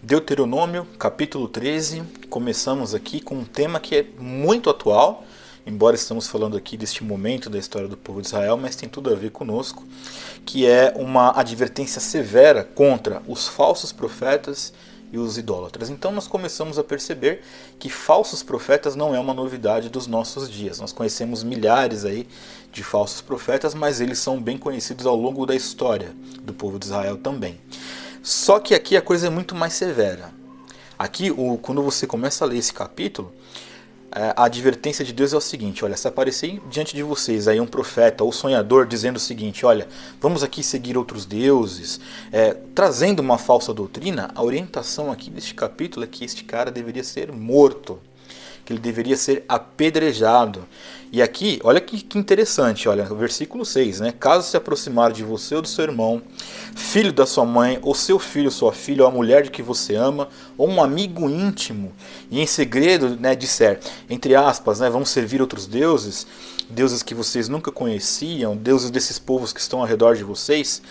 Deuteronômio, capítulo 13, começamos aqui com um tema que é muito atual, embora estamos falando aqui deste momento da história do povo de Israel, mas tem tudo a ver conosco, que é uma advertência severa contra os falsos profetas e os idólatras. Então nós começamos a perceber que falsos profetas não é uma novidade dos nossos dias. Nós conhecemos milhares aí de falsos profetas, mas eles são bem conhecidos ao longo da história do povo de Israel também. Só que aqui a coisa é muito mais severa. Aqui, quando você começa a ler esse capítulo, a advertência de Deus é o seguinte: olha, se aparecer diante de vocês aí um profeta ou sonhador dizendo o seguinte, olha, vamos aqui seguir outros deuses, trazendo uma falsa doutrina, a orientação aqui deste capítulo é que este cara deveria ser morto, que ele deveria ser apedrejado. E aqui, olha que interessante, olha, o versículo 6, né? Caso se aproximar de você ou do seu irmão, filho da sua mãe, ou seu filho, sua filha, ou a mulher de que você ama, ou um amigo íntimo, e em segredo, né, disser, entre aspas, né, vamos servir outros deuses, deuses que vocês nunca conheciam, deuses desses povos que estão ao redor de vocês,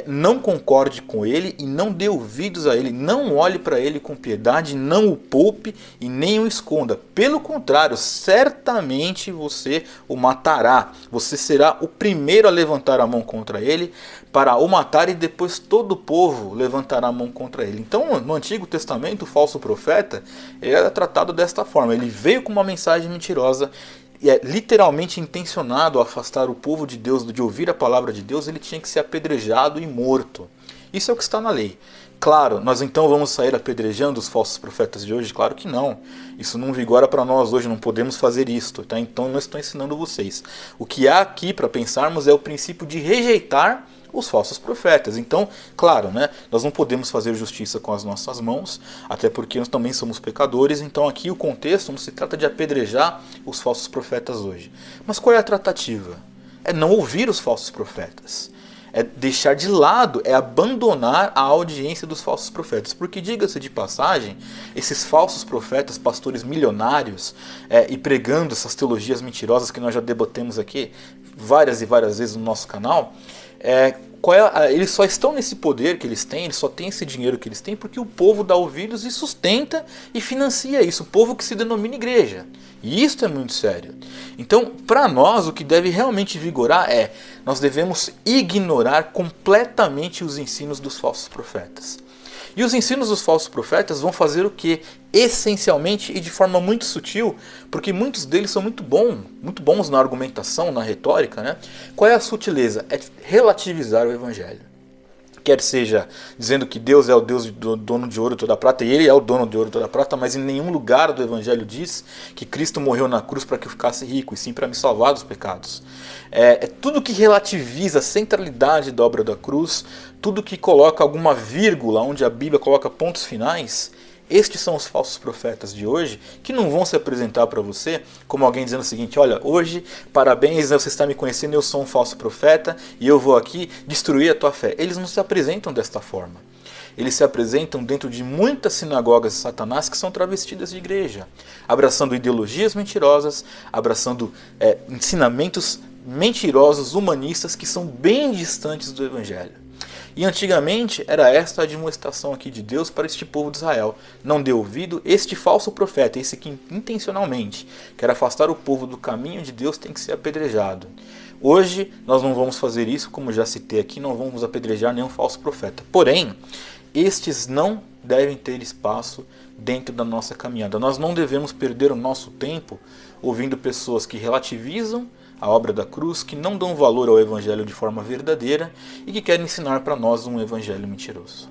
não concorde com ele e não dê ouvidos a ele, não olhe para ele com piedade, não o poupe e nem o esconda. Pelo contrário, certamente você o matará. Você será o primeiro a levantar a mão contra ele para o matar e depois todo o povo levantará a mão contra ele. Então, no Antigo Testamento, o falso profeta era tratado desta forma. Ele veio com uma mensagem mentirosa e é literalmente intencionado a afastar o povo de Deus de ouvir a palavra de Deus. Ele tinha que ser apedrejado e morto. Isso é o que está na lei. Claro, nós então vamos sair apedrejando os falsos profetas de hoje? Claro que não. Isso não vigora para nós hoje, não podemos fazer isto. Tá? Então eu estou ensinando vocês. O que há aqui para pensarmos é o princípio de rejeitar os falsos profetas. Então, claro, né, nós não podemos fazer justiça com as nossas mãos, até porque nós também somos pecadores. Então aqui o contexto não se trata de apedrejar os falsos profetas hoje. Mas qual é a tratativa? É não ouvir os falsos profetas. É deixar de lado, é abandonar a audiência dos falsos profetas. Porque, diga-se de passagem, esses falsos profetas, pastores milionários, e pregando essas teologias mentirosas que nós já debatemos aqui várias e várias vezes no nosso canal, eles só estão nesse poder que eles têm, eles só têm esse dinheiro que eles têm porque o povo dá ouvidos e sustenta e financia isso, o povo que se denomina igreja. E isso é muito sério. Então, para nós, o que deve realmente vigorar nós devemos ignorar completamente os ensinos dos falsos profetas. E os ensinos dos falsos profetas vão fazer o quê? Essencialmente e de forma muito sutil, porque muitos deles são muito bons na argumentação, na retórica, né? Qual é a sutileza? É relativizar o evangelho. Quer seja dizendo que Deus é o Deus do dono de ouro e toda prata, e Ele é o dono de ouro e toda prata, mas em nenhum lugar do Evangelho diz que Cristo morreu na cruz para que eu ficasse rico, e sim para me salvar dos pecados. É tudo que relativiza a centralidade da obra da cruz, tudo que coloca alguma vírgula onde a Bíblia coloca pontos finais. Estes são os falsos profetas de hoje, que não vão se apresentar para você como alguém dizendo o seguinte: olha, hoje, parabéns, você está me conhecendo, eu sou um falso profeta e eu vou aqui destruir a tua fé. Eles não se apresentam desta forma. Eles se apresentam dentro de muitas sinagogas de Satanás que são travestidas de igreja, abraçando ideologias mentirosas, abraçando ensinamentos mentirosos, humanistas, que são bem distantes do Evangelho. E antigamente era esta a admoestação aqui de Deus para este povo de Israel: não dê ouvido este falso profeta, esse que intencionalmente quer afastar o povo do caminho de Deus, tem que ser apedrejado. Hoje nós não vamos fazer isso, como já citei aqui, não vamos apedrejar nenhum falso profeta. Porém, estes não devem ter espaço dentro da nossa caminhada. Nós não devemos perder o nosso tempo ouvindo pessoas que relativizam a obra da cruz, que não dão valor ao evangelho de forma verdadeira e que querem ensinar para nós um evangelho mentiroso.